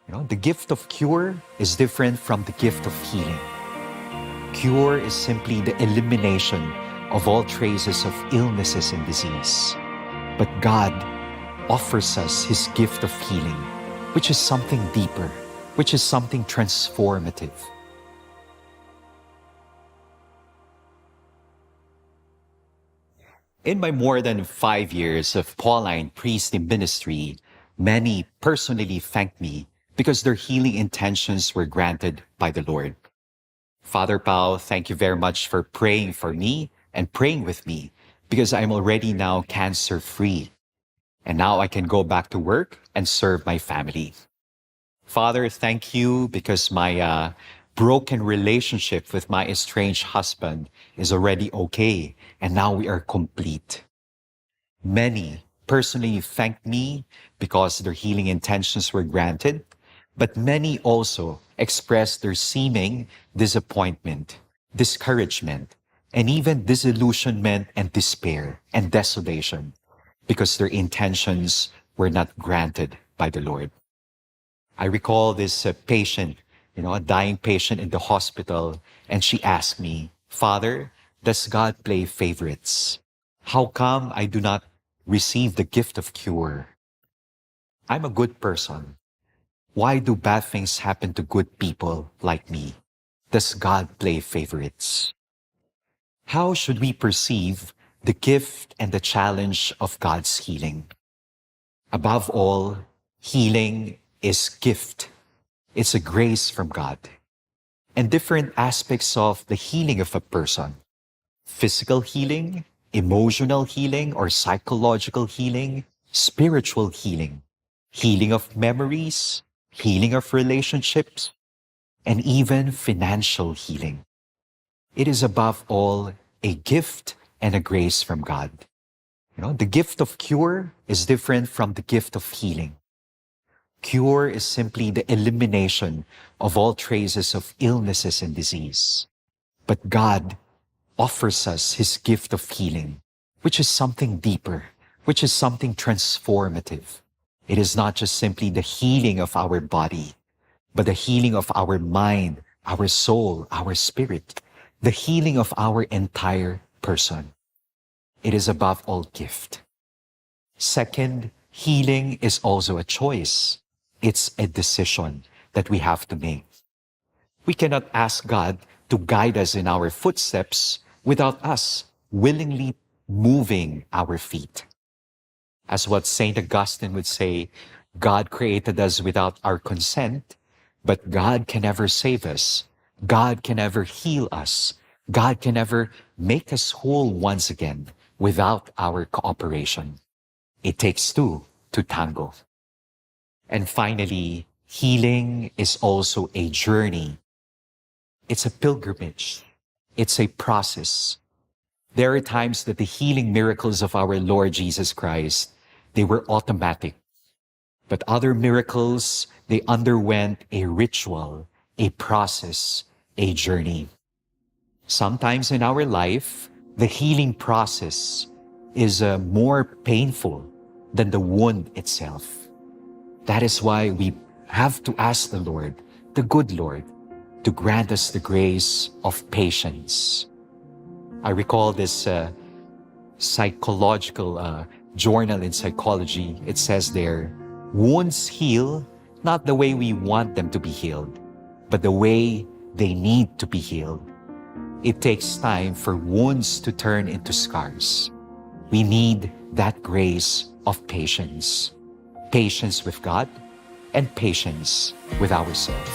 The gift of cure is different from the gift of healing. Cure is simply the elimination of all traces of illnesses and disease. But God offers us His gift of healing, which is something deeper, which is something transformative. In my more than 5 years of Pauline priestly ministry, many personally thanked me because their healing intentions were granted by the Lord. Father Pao, thank you very much for praying for me and praying with me because I'm already now cancer-free. And now I can go back to work and serve my family. Father, thank you because my broken relationship with my estranged husband is already okay, and now we are complete. Many personally thanked me because their healing intentions were granted, but many also expressed their seeming disappointment, discouragement, and even disillusionment and despair and desolation because their intentions were not granted by the Lord. I recall this patient, a dying patient in the hospital, and she asked me, Father, does God play favorites? How come I do not receive the gift of cure? I'm a good person. Why do bad things happen to good people like me? Does God play favorites? How should we perceive the gift and the challenge of God's healing? Above all, healing is gift. It's a grace from God. And different aspects of the healing of a person, physical healing, emotional healing or psychological healing, spiritual healing, healing of memories, healing of relationships, and even financial healing. It is above all a gift and a grace from God. The gift of cure is different from the gift of healing. Cure is simply the elimination of all traces of illnesses and disease. But God offers us His gift of healing, which is something deeper, which is something transformative. It is not just simply the healing of our body, but the healing of our mind, our soul, our spirit, the healing of our entire person. It is above all gift. Second, healing is also a choice. It's a decision that we have to make. We cannot ask God to guide us in our footsteps without us willingly moving our feet. As what St. Augustine would say, God created us without our consent, but God can never save us. God can never heal us. God can never make us whole once again without our cooperation. It takes two to tango. And finally, healing is also a journey. It's a pilgrimage. It's a process. There are times that the healing miracles of our Lord Jesus Christ, they were automatic. But other miracles, they underwent a ritual, a process, a journey. Sometimes in our life, the healing process is more painful than the wound itself. That is why we have to ask the Lord, the good Lord, to grant us the grace of patience. I recall this psychological journal in psychology. It says there, wounds heal not the way we want them to be healed, but the way they need to be healed. It takes time for wounds to turn into scars. We need that grace of patience. Patience with God and patience with ourselves.